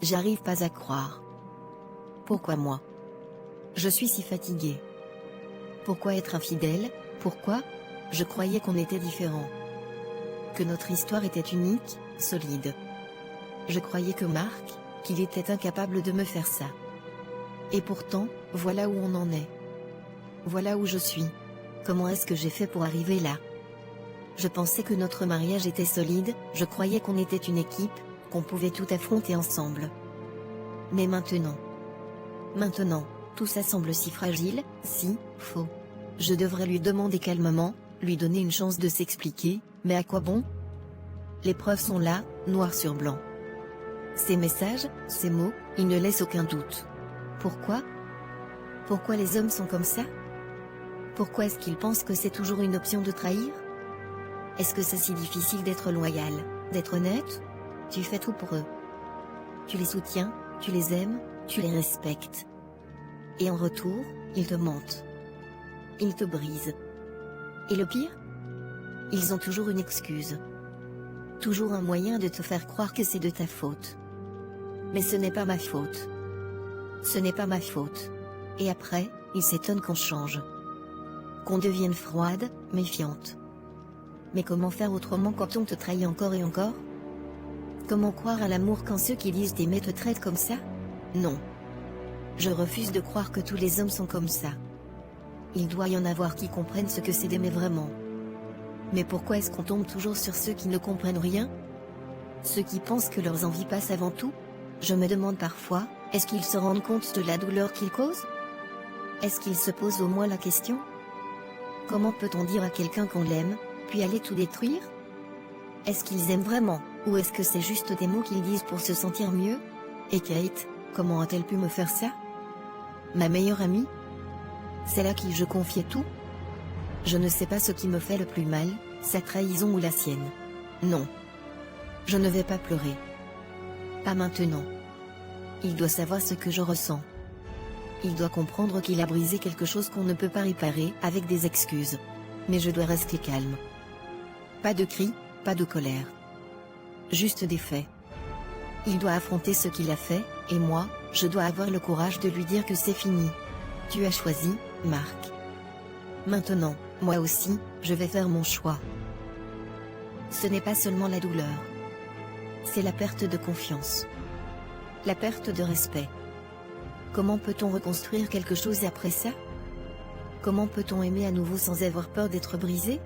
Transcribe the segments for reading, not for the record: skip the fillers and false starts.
J'arrive pas à croire. Pourquoi moi? Je suis si fatiguée. Pourquoi être infidèle? Pourquoi? Je croyais qu'on était différents. Que notre histoire était unique, solide. Je croyais que Marc, qu'il était incapable de me faire ça. Et pourtant, voilà où on en est. Voilà où je suis. Comment est-ce que j'ai fait pour arriver là? Je pensais que notre mariage était solide, je croyais qu'on était une équipe, qu'on pouvait tout affronter ensemble. Mais maintenant, tout ça semble si fragile, si faux. Je devrais lui demander calmement, lui donner une chance de s'expliquer, mais à quoi bon? Les preuves sont là, noir sur blanc. Ces messages, ces mots, ils ne laissent aucun doute. Pourquoi? Pourquoi les hommes sont comme ça? Pourquoi est-ce qu'ils pensent que c'est toujours une option de trahir? Est-ce que c'est si difficile d'être loyal, d'être honnête? Tu fais tout pour eux. Tu les soutiens, tu les aimes, tu les respectes. Et en retour, ils te mentent. Ils te brisent. Et le pire? Ils ont toujours une excuse. Toujours un moyen de te faire croire que c'est de ta faute. Mais ce n'est pas ma faute. Ce n'est pas ma faute. Et après, ils s'étonnent qu'on change. Qu'on devienne froide, méfiante. Mais comment faire autrement quand on te trahit encore et encore? Comment croire à l'amour quand ceux qui disent t'aimer te traitent comme ça? Non. Je refuse de croire que tous les hommes sont comme ça. Il doit y en avoir qui comprennent ce que c'est d'aimer vraiment. Mais pourquoi est-ce qu'on tombe toujours sur ceux qui ne comprennent rien? Ceux qui pensent que leurs envies passent avant tout? Je me demande parfois, est-ce qu'ils se rendent compte de la douleur qu'ils causent? Est-ce qu'ils se posent au moins la question? Comment peut-on dire à quelqu'un qu'on l'aime, puis aller tout détruire? Est-ce qu'ils aiment vraiment, ou est-ce que c'est juste des mots qu'ils disent pour se sentir mieux? Et Kate, comment a-t-elle pu me faire ça? Ma meilleure amie? Celle à qui je confiais tout? Je ne sais pas ce qui me fait le plus mal, sa trahison ou la sienne. Non. Je ne vais pas pleurer. Pas maintenant. Il doit savoir ce que je ressens. Il doit comprendre qu'il a brisé quelque chose qu'on ne peut pas réparer avec des excuses. Mais je dois rester calme. Pas de cris, pas de colère. Juste des faits. Il doit affronter ce qu'il a fait, et moi, je dois avoir le courage de lui dire que c'est fini. Tu as choisi, Marc. Maintenant, moi aussi, je vais faire mon choix. Ce n'est pas seulement la douleur. C'est la perte de confiance. La perte de respect. Comment peut-on reconstruire quelque chose après ça? Comment peut-on aimer à nouveau sans avoir peur d'être brisé?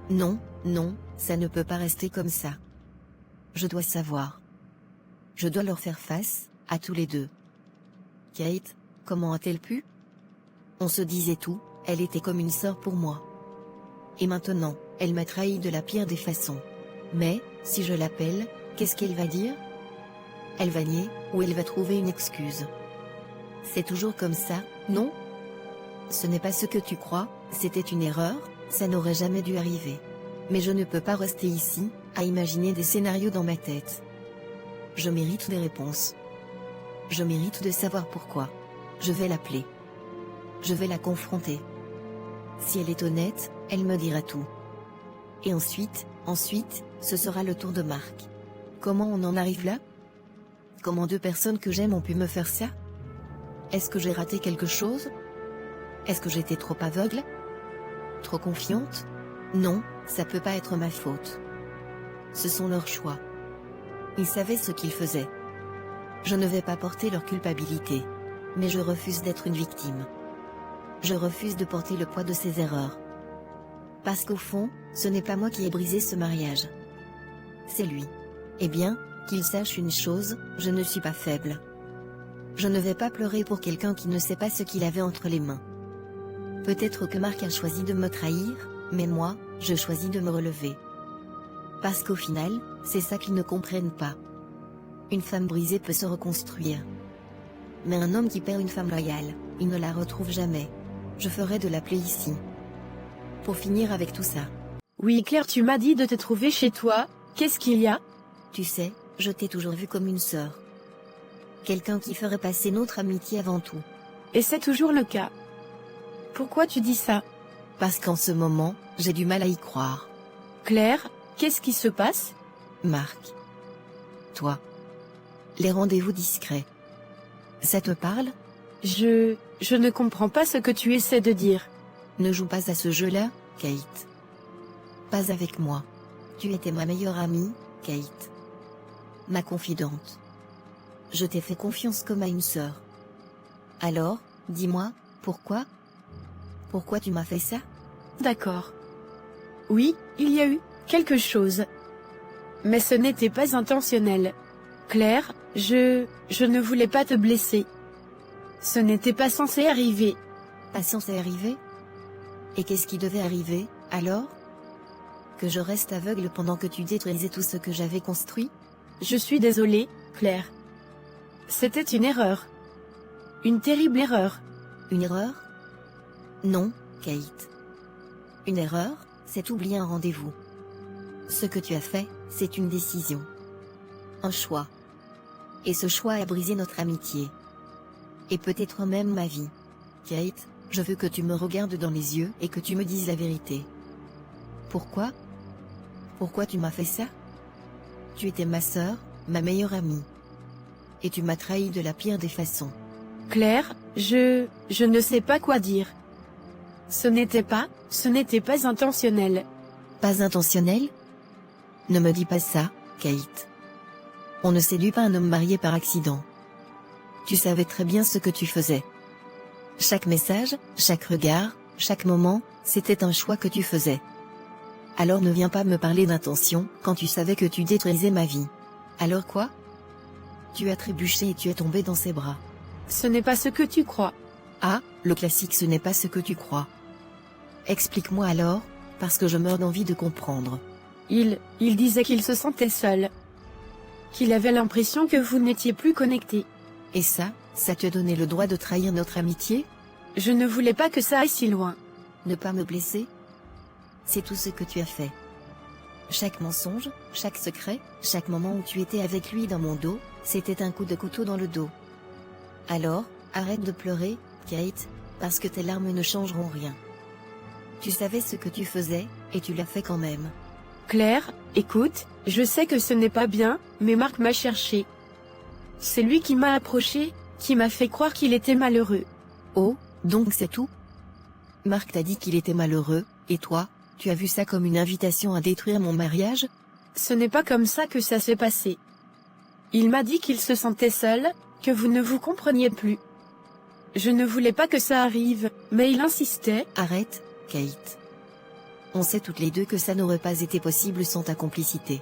Non, non, ça ne peut pas rester comme ça. Je dois savoir. Je dois leur faire face, à tous les deux. Kate, comment a-t-elle pu? On se disait tout, elle était comme une sœur pour moi. Et maintenant, elle m'a trahi de la pire des façons. Mais, si je l'appelle, qu'est-ce qu'elle va dire? Elle va nier, ou elle va trouver une excuse. C'est toujours comme ça, non? Ce n'est pas ce que tu crois, c'était une erreur, ça n'aurait jamais dû arriver. Mais je ne peux pas rester ici, à imaginer des scénarios dans ma tête. Je mérite des réponses. Je mérite de savoir pourquoi. Je vais l'appeler. Je vais la confronter. Si elle est honnête, elle me dira tout. Et ensuite, ce sera le tour de Marc. Comment on en arrive là? Comment deux personnes que j'aime ont pu me faire ça? Est-ce que j'ai raté quelque chose? Est-ce que j'étais trop aveugle? Trop confiante? Non, ça peut pas être ma faute. Ce sont leurs choix. Ils savaient ce qu'ils faisaient. Je ne vais pas porter leur culpabilité. Mais je refuse d'être une victime. Je refuse de porter le poids de ces erreurs. Parce qu'au fond, ce n'est pas moi qui ai brisé ce mariage. C'est lui. Eh bien, qu'il sache une chose, je ne suis pas faible. Je ne vais pas pleurer pour quelqu'un qui ne sait pas ce qu'il avait entre les mains. Peut-être que Marc a choisi de me trahir, mais moi, je choisis de me relever. Parce qu'au final, c'est ça qu'ils ne comprennent pas. Une femme brisée peut se reconstruire. Mais un homme qui perd une femme loyale, il ne la retrouve jamais. Je ferai de l'appeler ici. Pour finir avec tout ça. Oui Claire, tu m'as dit de te trouver chez toi, qu'est-ce qu'il y a? Tu sais, je t'ai toujours vue comme une sœur. Quelqu'un qui ferait passer notre amitié avant tout. Et c'est toujours le cas. Pourquoi tu dis ça? Parce qu'en ce moment, j'ai du mal à y croire. Claire, qu'est-ce qui se passe? Marc. Toi. Les rendez-vous discrets. Ça te parle? Je ne comprends pas ce que tu essaies de dire. Ne joue pas à ce jeu-là, Kate. Pas avec moi. Tu étais ma meilleure amie, Kate. Ma confidente. Je t'ai fait confiance comme à une sœur. Alors, dis-moi, pourquoi? Pourquoi tu m'as fait ça? D'accord. Oui, il y a eu quelque chose. Mais ce n'était pas intentionnel. Claire, je ne voulais pas te blesser. Ce n'était pas censé arriver. Pas censé arriver? Et qu'est-ce qui devait arriver, alors? Que je reste aveugle pendant que tu détruisais tout ce que j'avais construit? Je suis désolée, Claire. C'était une erreur. Une terrible erreur. Une erreur? Non, Kate. Une erreur, c'est oublier un rendez-vous. Ce que tu as fait, c'est une décision. Un choix. Et ce choix a brisé notre amitié. Et peut-être même ma vie. Kate, je veux que tu me regardes dans les yeux et que tu me dises la vérité. Pourquoi? Pourquoi tu m'as fait ça? Tu étais ma sœur, ma meilleure amie. Et tu m'as trahi de la pire des façons. Claire, je ne sais pas quoi dire. Ce n'était pas intentionnel. Pas intentionnel? Ne me dis pas ça, Kate. On ne séduit pas un homme marié par accident. Tu savais très bien ce que tu faisais. Chaque message, chaque regard, chaque moment, c'était un choix que tu faisais. Alors ne viens pas me parler d'intention, quand tu savais que tu détruisais ma vie. Alors quoi? Tu as trébuché et tu es tombé dans ses bras. Ce n'est pas ce que tu crois. Ah, le classique ce n'est pas ce que tu crois. Explique-moi alors, parce que je meurs d'envie de comprendre. Il disait qu'il se sentait seul. Qu'il avait l'impression que vous n'étiez plus connectés. Et ça te donnait le droit de trahir notre amitié? Je ne voulais pas que ça aille si loin. Ne pas me blesser? C'est tout ce que tu as fait. Chaque mensonge, chaque secret, chaque moment où tu étais avec lui dans mon dos, c'était un coup de couteau dans le dos. Alors, arrête de pleurer, Kate, parce que tes larmes ne changeront rien. Tu savais ce que tu faisais, et tu l'as fait quand même. Claire, écoute, je sais que ce n'est pas bien, mais Marc m'a cherché. C'est lui qui m'a approché, qui m'a fait croire qu'il était malheureux. Oh, donc c'est tout? Marc t'a dit qu'il était malheureux, et toi, tu as vu ça comme une invitation à détruire mon mariage? Ce n'est pas comme ça que ça s'est passé. Il m'a dit qu'il se sentait seul, que vous ne vous compreniez plus. Je ne voulais pas que ça arrive, mais il insistait. Arrête, Kate. On sait toutes les deux que ça n'aurait pas été possible sans ta complicité.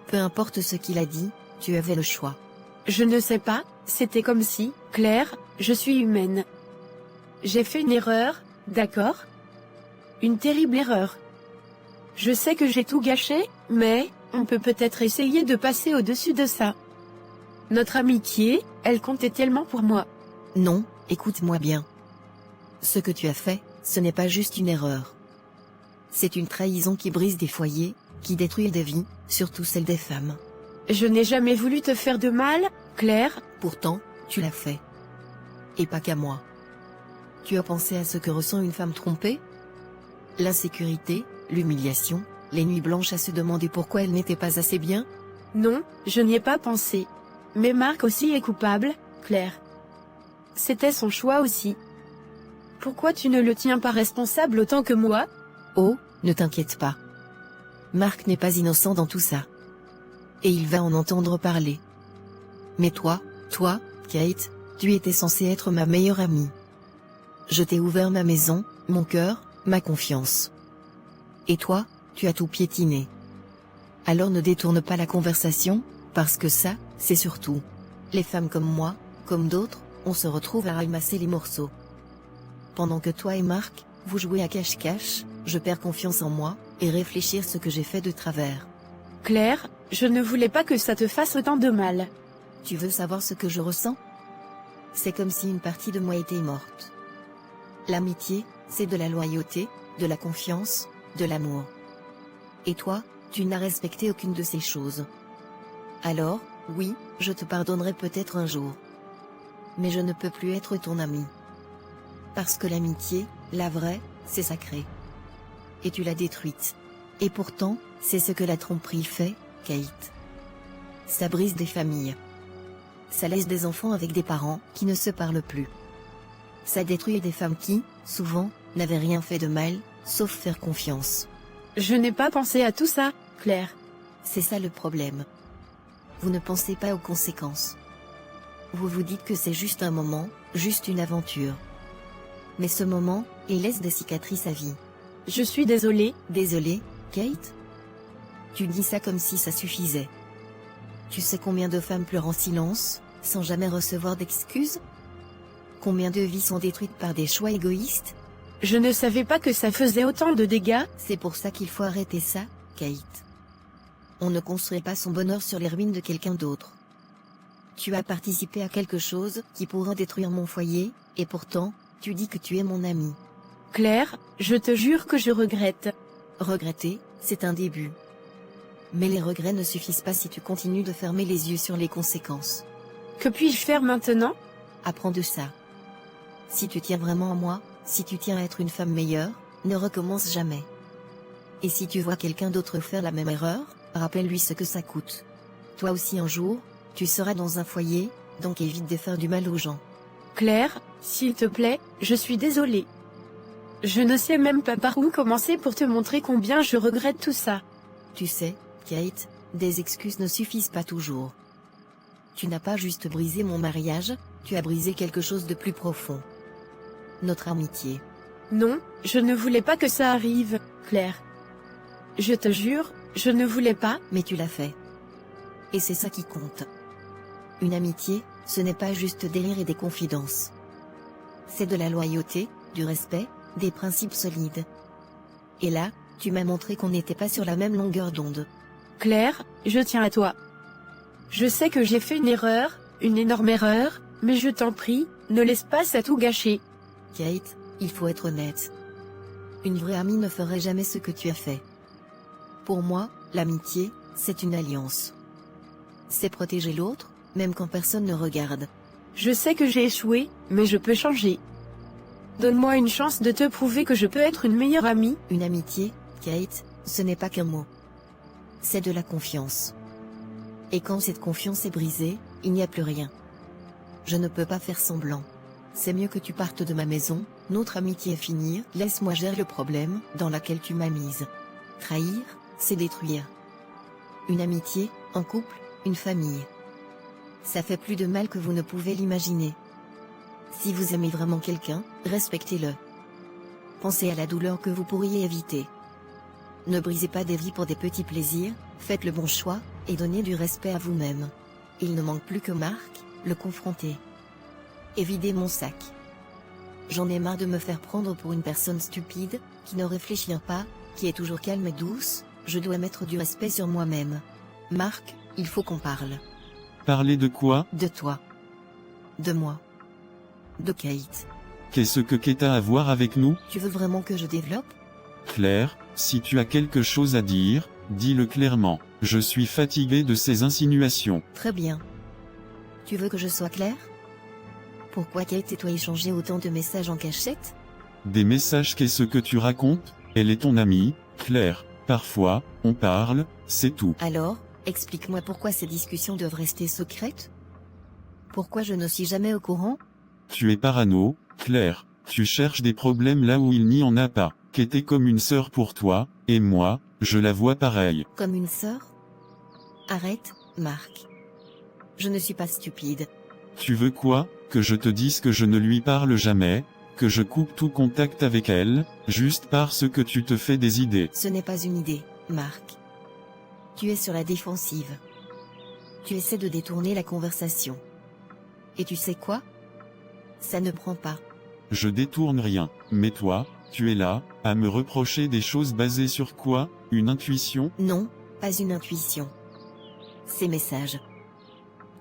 Peu importe ce qu'il a dit, tu avais le choix. Je ne sais pas, c'était comme si, Claire, je suis humaine. J'ai fait une erreur, d'accord? Une terrible erreur. Je sais que j'ai tout gâché, mais on peut peut-être essayer de passer au-dessus de ça. Notre amitié, elle comptait tellement pour moi. Non, écoute-moi bien. Ce que tu as fait, ce n'est pas juste une erreur. C'est une trahison qui brise des foyers, qui détruit des vies, surtout celles des femmes. Je n'ai jamais voulu te faire de mal, Claire. Pourtant, tu l'as fait. Et pas qu'à moi. Tu as pensé à ce que ressent une femme trompée? L'insécurité, l'humiliation, les nuits blanches à se demander pourquoi elle n'était pas assez bien? Non, je n'y ai pas pensé. Mais Marc aussi est coupable, Claire. C'était son choix aussi. Pourquoi tu ne le tiens pas responsable autant que moi? Oh, ne t'inquiète pas. Marc n'est pas innocent dans tout ça. Et il va en entendre parler. Mais toi, Kate, tu étais censée être ma meilleure amie. Je t'ai ouvert ma maison, mon cœur, ma confiance. Et toi, tu as tout piétiné. Alors ne détourne pas la conversation, parce que ça, c'est surtout. Les femmes comme moi, comme d'autres, on se retrouve à ramasser les morceaux. Pendant que toi et Marc, vous jouez à cache-cache, je perds confiance en moi, et réfléchir ce que j'ai fait de travers. Claire, je ne voulais pas que ça te fasse autant de mal. Tu veux savoir ce que je ressens? C'est comme si une partie de moi était morte. L'amitié, c'est de la loyauté, de la confiance, de l'amour. Et toi, tu n'as respecté aucune de ces choses. Alors, oui, je te pardonnerai peut-être un jour. Mais je ne peux plus être ton ami. Parce que l'amitié, la vraie, c'est sacré. Et tu l'as détruite. Et pourtant, c'est ce que la tromperie fait, Kate. Ça brise des familles. Ça laisse des enfants avec des parents qui ne se parlent plus. Ça détruit des femmes qui, souvent, n'avaient rien fait de mal, sauf faire confiance. Je n'ai pas pensé à tout ça, Claire. C'est ça le problème. Vous ne pensez pas aux conséquences. Vous vous dites que c'est juste un moment, juste une aventure. Mais ce moment, il laisse des cicatrices à vie. Je suis désolée. Désolée, Kate? Tu dis ça comme si ça suffisait. Tu sais combien de femmes pleurent en silence, sans jamais recevoir d'excuses? Combien de vies sont détruites par des choix égoïstes? Je ne savais pas que ça faisait autant de dégâts. C'est pour ça qu'il faut arrêter ça, Kate. On ne construit pas son bonheur sur les ruines de quelqu'un d'autre. Tu as participé à quelque chose qui pourra détruire mon foyer, et pourtant, tu dis que tu es mon ami. Claire, je te jure que je regrette. Regretter, c'est un début. Mais les regrets ne suffisent pas si tu continues de fermer les yeux sur les conséquences. Que puis-je faire maintenant? Apprends de ça. Si tu tiens vraiment à moi, si tu tiens à être une femme meilleure, ne recommence jamais. Et si tu vois quelqu'un d'autre faire la même erreur, rappelle-lui ce que ça coûte. Toi aussi un jour, tu seras dans un foyer, donc évite de faire du mal aux gens. Claire, s'il te plaît, je suis désolée. Je ne sais même pas par où commencer pour te montrer combien je regrette tout ça. Tu sais, Kate, des excuses ne suffisent pas toujours. Tu n'as pas juste brisé mon mariage, tu as brisé quelque chose de plus profond. Notre amitié. Non, je ne voulais pas que ça arrive, Claire. Je te jure, je ne voulais pas. Mais tu l'as fait. Et c'est ça qui compte. Une amitié, ce n'est pas juste des rires et des confidences. C'est de la loyauté, du respect, des principes solides. Et là, tu m'as montré qu'on n'était pas sur la même longueur d'onde. Claire, je tiens à toi. Je sais que j'ai fait une énorme erreur, mais je t'en prie, ne laisse pas ça tout gâcher. Kate, il faut être honnête. Une vraie amie ne ferait jamais ce que tu as fait. Pour moi, l'amitié, c'est une alliance. C'est protéger l'autre, même quand personne ne regarde. Je sais que j'ai échoué, mais je peux changer. Donne-moi une chance de te prouver que je peux être une meilleure amie. Une amitié, Kate, ce n'est pas qu'un mot. C'est de la confiance. Et quand cette confiance est brisée, il n'y a plus rien. Je ne peux pas faire semblant. C'est mieux que tu partes de ma maison, notre amitié est finie, laisse-moi gérer le problème dans lequel tu m'as mise. Trahir, c'est détruire. Une amitié, un couple, une famille. Ça fait plus de mal que vous ne pouvez l'imaginer. Si vous aimez vraiment quelqu'un, respectez-le. Pensez à la douleur que vous pourriez éviter. Ne brisez pas des vies pour des petits plaisirs, faites le bon choix, et donnez du respect à vous-même. Il ne manque plus que Marc, le confronter. Et vider mon sac. J'en ai marre de me faire prendre pour une personne stupide, qui ne réfléchit pas, qui est toujours calme et douce, je dois mettre du respect sur moi-même. Marc, il faut qu'on parle. Parler de quoi? De toi. De moi. De Kate. Qu'est-ce que Kate a à voir avec nous? Tu veux vraiment que je développe? Claire, si tu as quelque chose à dire, dis-le clairement. Je suis fatigué de ces insinuations. Très bien. Tu veux que je sois claire? Pourquoi Kate et toi échangez autant de messages en cachette? Des messages, qu'est-ce que tu racontes? Elle est ton amie, Claire. Parfois, on parle, c'est tout. Alors, explique-moi pourquoi ces discussions doivent rester secrètes? Pourquoi je ne suis jamais au courant? Tu es parano, Claire. Tu cherches des problèmes là où il n'y en a pas. Kate est comme une sœur pour toi, et moi, je la vois pareil. Comme une sœur? Arrête, Marc. Je ne suis pas stupide. Tu veux quoi? Que je te dise que je ne lui parle jamais? Que je coupe tout contact avec elle, juste parce que tu te fais des idées? Ce n'est pas une idée, Marc. Tu es sur la défensive. Tu essaies de détourner la conversation. Et tu sais quoi? Ça ne prend pas. Je détourne rien, mais toi, tu es là, à me reprocher des choses basées sur quoi? Une intuition? Non, pas une intuition. Ces messages.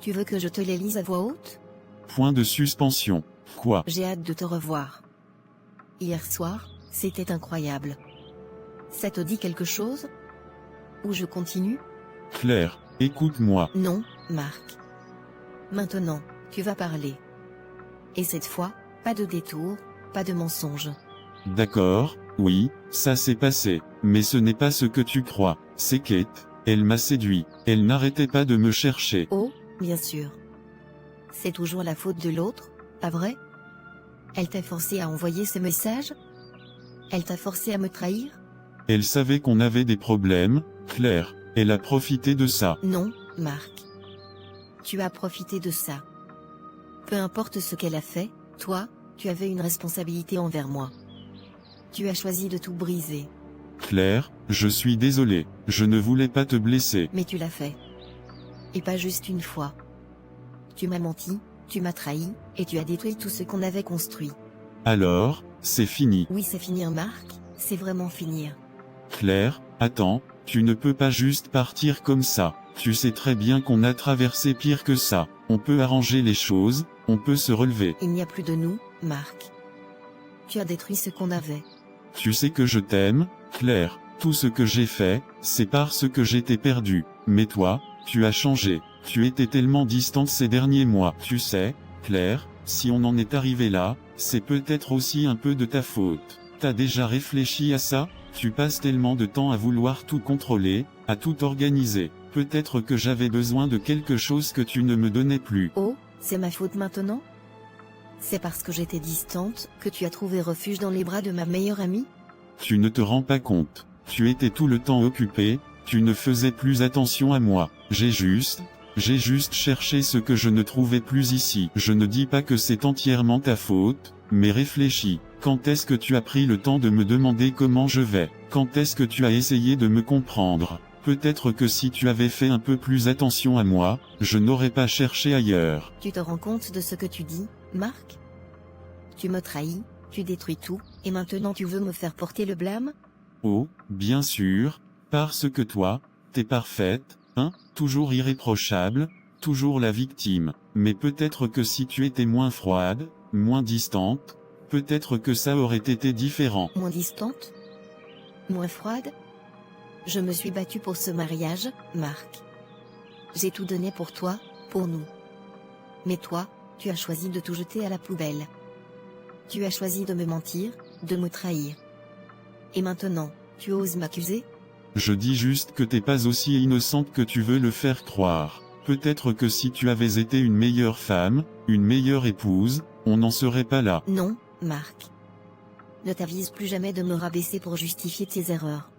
Tu veux que je te les lise à voix haute? Point de suspension. Quoi? J'ai hâte de te revoir. Hier soir, c'était incroyable. Ça te dit quelque chose? Ou je continue? Claire, écoute-moi. Non, Marc. Maintenant, tu vas parler. Et cette fois, pas de détour, pas de mensonge. D'accord, oui, ça s'est passé, mais ce n'est pas ce que tu crois. C'est Kate, elle m'a séduit, elle n'arrêtait pas de me chercher. Oh, bien sûr. C'est toujours la faute de l'autre, pas vrai? Elle t'a forcé à envoyer ce message? Elle t'a forcé à me trahir? Elle savait qu'on avait des problèmes, Claire. Elle a profité de ça. Non, Marc. Tu as profité de ça. Peu importe ce qu'elle a fait, toi, tu avais une responsabilité envers moi. Tu as choisi de tout briser. Claire, je suis désolé. Je ne voulais pas te blesser. Mais tu l'as fait. Et pas juste une fois. Tu m'as menti, tu m'as trahi, et tu as détruit tout ce qu'on avait construit. Alors, c'est fini. Oui, c'est finir, Marc, c'est vraiment finir. Claire, attends, tu ne peux pas juste partir comme ça. Tu sais très bien qu'on a traversé pire que ça. On peut arranger les choses, on peut se relever. Il n'y a plus de nous, Marc. Tu as détruit ce qu'on avait. Tu sais que je t'aime, Claire. Tout ce que j'ai fait, c'est parce que j'étais perdu. Mais toi, tu as changé. Tu étais tellement distante ces derniers mois. Tu sais, Claire, si on en est arrivé là, c'est peut-être aussi un peu de ta faute. T'as déjà réfléchi à ça? Tu passes tellement de temps à vouloir tout contrôler, à tout organiser. Peut-être que j'avais besoin de quelque chose que tu ne me donnais plus. Oh, c'est ma faute maintenant? C'est parce que j'étais distante que tu as trouvé refuge dans les bras de ma meilleure amie? Tu ne te rends pas compte. Tu étais tout le temps occupé, tu ne faisais plus attention à moi. J'ai juste cherché ce que je ne trouvais plus ici. Je ne dis pas que c'est entièrement ta faute, mais réfléchis. Quand est-ce que tu as pris le temps de me demander comment je vais? Quand est-ce que tu as essayé de me comprendre? Peut-être que si tu avais fait un peu plus attention à moi, je n'aurais pas cherché ailleurs. Tu te rends compte de ce que tu dis, Marc? Tu me trahis, tu détruis tout, et maintenant tu veux me faire porter le blâme? Oh, bien sûr, parce que toi, t'es parfaite, hein, toujours irréprochable, toujours la victime. Mais peut-être que si tu étais moins froide, moins distante, peut-être que ça aurait été différent. Moins distante? Moins froide? Je me suis battue pour ce mariage, Marc. J'ai tout donné pour toi, pour nous. Mais toi, tu as choisi de tout jeter à la poubelle. Tu as choisi de me mentir, de me trahir. Et maintenant, tu oses m'accuser? Je dis juste que t'es pas aussi innocente que tu veux le faire croire. Peut-être que si tu avais été une meilleure femme, une meilleure épouse, on n'en serait pas là. Non, Marc. Ne t'avise plus jamais de me rabaisser pour justifier tes erreurs.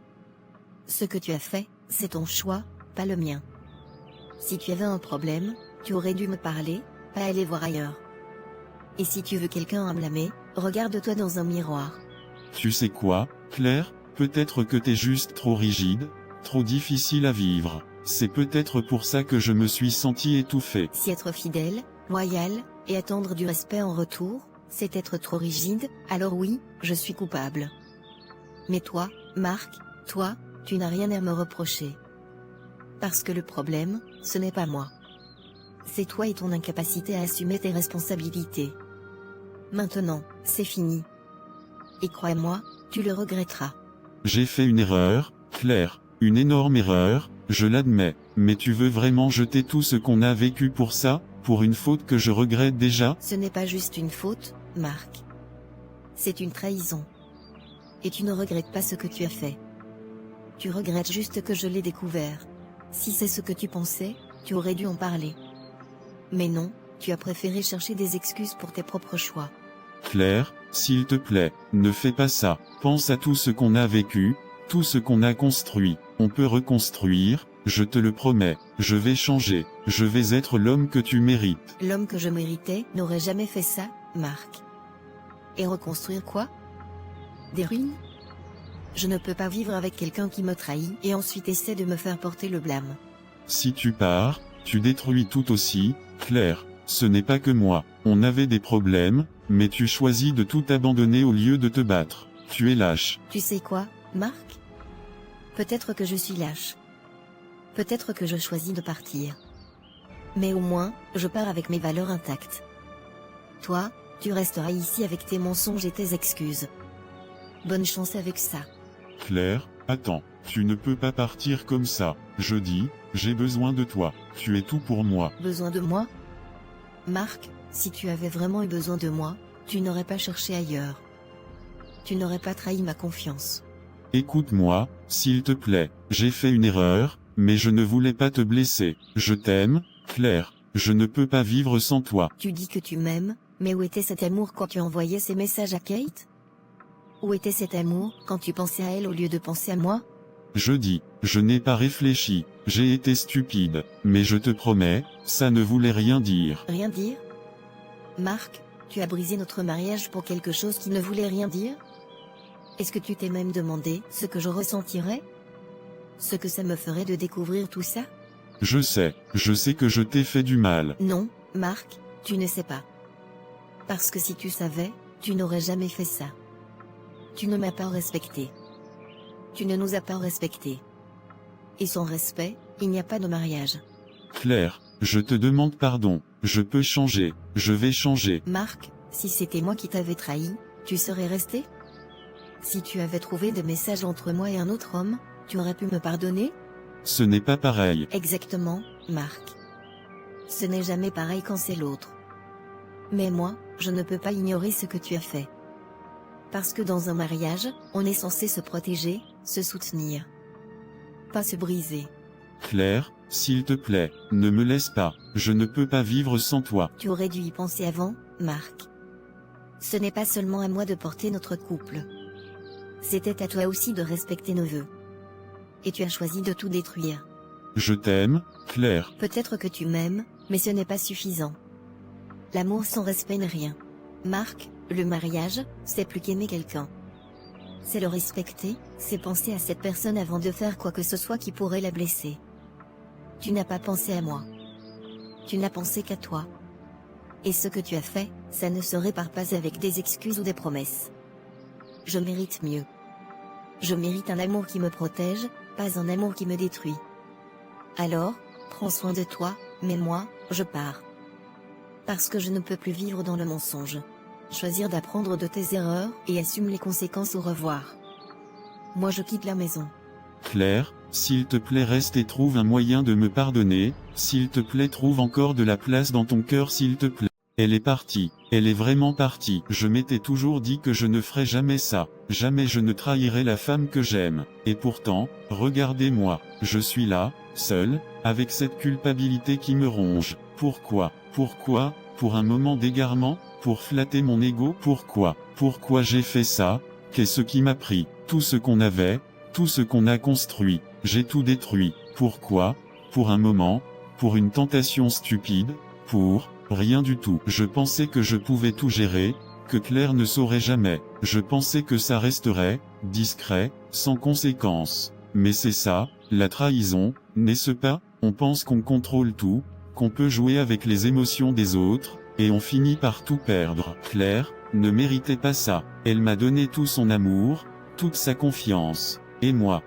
Ce que tu as fait, c'est ton choix, pas le mien. Si tu avais un problème, tu aurais dû me parler, pas aller voir ailleurs. Et si tu veux quelqu'un à blâmer, regarde-toi dans un miroir. Tu sais quoi, Claire? Peut-être que t'es juste trop rigide, trop difficile à vivre. C'est peut-être pour ça que je me suis senti étouffé. Si être fidèle, loyal, et attendre du respect en retour, c'est être trop rigide, alors oui, je suis coupable. Mais toi, Marc, toi, tu n'as rien à me reprocher. Parce que le problème, ce n'est pas moi. C'est toi et ton incapacité à assumer tes responsabilités. Maintenant, c'est fini. Et crois-moi, tu le regretteras. J'ai fait une erreur, Claire, une énorme erreur, je l'admets, mais tu veux vraiment jeter tout ce qu'on a vécu pour ça, pour une faute que je regrette déjà? Ce n'est pas juste une faute, Marc. C'est une trahison. Et tu ne regrettes pas ce que tu as fait. Tu regrettes juste que je l'ai découvert. Si c'est ce que tu pensais, tu aurais dû en parler. Mais non, tu as préféré chercher des excuses pour tes propres choix. Claire, s'il te plaît, ne fais pas ça. Pense à tout ce qu'on a vécu, tout ce qu'on a construit. On peut reconstruire, je te le promets. Je vais changer, je vais être l'homme que tu mérites. L'homme que je méritais n'aurait jamais fait ça, Marc. Et reconstruire quoi? Des ruines? Je ne peux pas vivre avec quelqu'un qui me trahit et ensuite essaie de me faire porter le blâme. Si tu pars, tu détruis tout aussi, Claire. Ce n'est pas que moi. On avait des problèmes, mais tu choisis de tout abandonner au lieu de te battre. Tu es lâche. Tu sais quoi, Marc? Peut-être que je suis lâche. Peut-être que je choisis de partir. Mais au moins, je pars avec mes valeurs intactes. Toi, tu resteras ici avec tes mensonges et tes excuses. Bonne chance avec ça. Claire, attends, tu ne peux pas partir comme ça. Je dis, j'ai besoin de toi. Tu es tout pour moi. Besoin de moi? Marc, si tu avais vraiment eu besoin de moi, tu n'aurais pas cherché ailleurs. Tu n'aurais pas trahi ma confiance. Écoute-moi, s'il te plaît. J'ai fait une erreur, mais je ne voulais pas te blesser. Je t'aime, Claire. je ne peux pas vivre sans toi. Tu dis que tu m'aimes, mais où était cet amour quand tu envoyais ces messages à Kate? Où était cet amour quand tu pensais à elle au lieu de penser à moi? Je dis, je n'ai pas réfléchi, j'ai été stupide, mais je te promets, ça ne voulait rien dire. Rien dire? Marc, tu as brisé notre mariage pour quelque chose qui ne voulait rien dire? Est-ce que tu t'es même demandé ce que je ressentirais? Ce que ça me ferait de découvrir tout ça? Je sais que je t'ai fait du mal. Non, Marc, tu ne sais pas. Parce que si tu savais, tu n'aurais jamais fait ça. Tu ne m'as pas respecté. Tu ne nous as pas respectés. Et sans respect, il n'y a pas de mariage. Claire, je te demande pardon, je peux changer, je vais changer. Marc, si c'était moi qui t'avais trahi, tu serais resté? Si tu avais trouvé des messages entre moi et un autre homme, tu aurais pu me pardonner? Ce n'est pas pareil. Exactement, Marc. Ce n'est jamais pareil quand c'est l'autre. Mais moi, je ne peux pas ignorer ce que tu as fait. Parce que dans un mariage, on est censé se protéger, se soutenir. Pas se briser. Claire, s'il te plaît, ne me laisse pas, je ne peux pas vivre sans toi. Tu aurais dû y penser avant, Marc. Ce n'est pas seulement à moi de porter notre couple. C'était à toi aussi de respecter nos vœux. Et tu as choisi de tout détruire. Je t'aime, Claire. Peut-être que tu m'aimes, mais ce n'est pas suffisant. L'amour sans respect n'est rien. Marc, le mariage, c'est plus qu'aimer quelqu'un. C'est le respecter, c'est penser à cette personne avant de faire quoi que ce soit qui pourrait la blesser. Tu n'as pas pensé à moi. Tu n'as pensé qu'à toi. Et ce que tu as fait, ça ne se répare pas avec des excuses ou des promesses. Je mérite mieux. Je mérite un amour qui me protège, pas un amour qui me détruit. Alors, prends soin de toi, mais moi, je pars. Parce que je ne peux plus vivre dans le mensonge. Choisir d'apprendre de tes erreurs et assume les conséquences. Au revoir. Moi je quitte la maison. Claire, s'il te plaît reste et trouve un moyen de me pardonner, s'il te plaît trouve encore de la place dans ton cœur s'il te plaît. Elle est partie, elle est vraiment partie. Je m'étais toujours dit que je ne ferais jamais ça, jamais je ne trahirais la femme que j'aime. Et pourtant, regardez-moi, je suis là, seul, avec cette culpabilité qui me ronge. Pourquoi? Pour un moment d'égarement? Pour flatter mon ego? Pourquoi j'ai fait ça? Qu'est-ce qui m'a pris? Tout ce qu'on avait, tout ce qu'on a construit, j'ai tout détruit. Pourquoi? Pour un moment? Pour une tentation stupide? Pour rien du tout. Je pensais que je pouvais tout gérer, que Claire ne saurait jamais. Je pensais que ça resterait discret, sans conséquence. Mais c'est ça, la trahison, n'est-ce pas? On pense qu'on contrôle tout, qu'on peut jouer avec les émotions des autres, et on finit par tout perdre. Claire ne méritait pas ça. Elle m'a donné tout son amour, toute sa confiance. Et moi,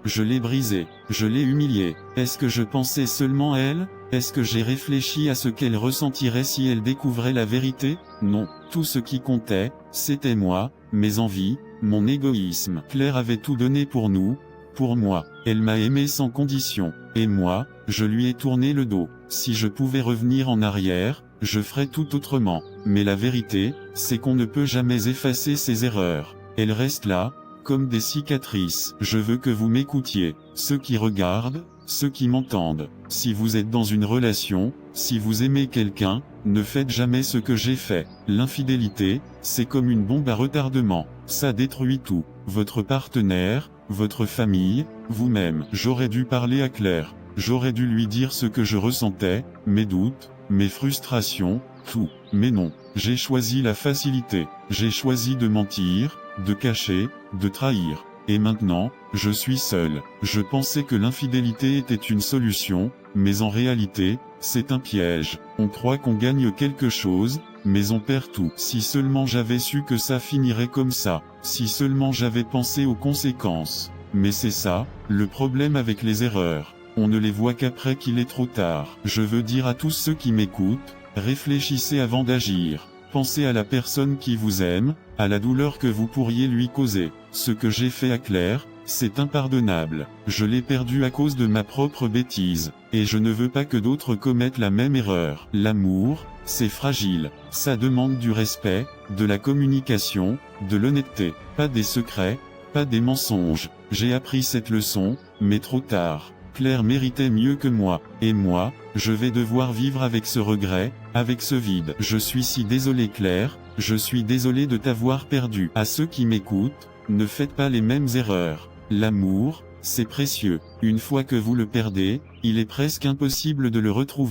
je l'ai brisée, je l'ai humiliée. Est-ce que je pensais seulement à elle? Est-ce que j'ai réfléchi à ce qu'elle ressentirait si elle découvrait la vérité? Non, tout ce qui comptait, c'était moi, mes envies, mon égoïsme. Claire avait tout donné pour nous, pour moi. Elle m'a aimé sans condition. Et moi, je lui ai tourné le dos. Si je pouvais revenir en arrière, je ferais tout autrement. Mais la vérité, c'est qu'on ne peut jamais effacer ses erreurs. Elles restent là, comme des cicatrices. Je veux que vous m'écoutiez, ceux qui regardent, ceux qui m'entendent. Si vous êtes dans une relation, si vous aimez quelqu'un, ne faites jamais ce que j'ai fait. L'infidélité, c'est comme une bombe à retardement. Ça détruit tout. Votre partenaire, votre famille, vous-même. J'aurais dû parler à Claire. J'aurais dû lui dire ce que je ressentais, mes doutes, mes frustrations, tout. Mais non, j'ai choisi la facilité. J'ai choisi de mentir, de cacher, de trahir. Et maintenant, je suis seul. Je pensais que l'infidélité était une solution, mais en réalité, c'est un piège. On croit qu'on gagne quelque chose, mais on perd tout. Si seulement j'avais su que ça finirait comme ça. Si seulement j'avais pensé aux conséquences. Mais c'est ça, le problème avec les erreurs. On ne les voit qu'après qu'il est trop tard. Je veux dire à tous ceux qui m'écoutent, réfléchissez avant d'agir. Pensez à la personne qui vous aime, à la douleur que vous pourriez lui causer. Ce que j'ai fait à Claire, c'est impardonnable. Je l'ai perdu à cause de ma propre bêtise. Et je ne veux pas que d'autres commettent la même erreur. L'amour, c'est fragile. Ça demande du respect, de la communication, de l'honnêteté. Pas des secrets, pas des mensonges. J'ai appris cette leçon, mais trop tard. Claire méritait mieux que moi. Et moi, Je vais devoir vivre avec ce regret, avec ce vide. Je suis si désolé Claire, je suis désolé de t'avoir perdu. À ceux qui m'écoutent, ne faites pas les mêmes erreurs. L'amour, c'est précieux. Une fois que vous le perdez, il est presque impossible de le retrouver.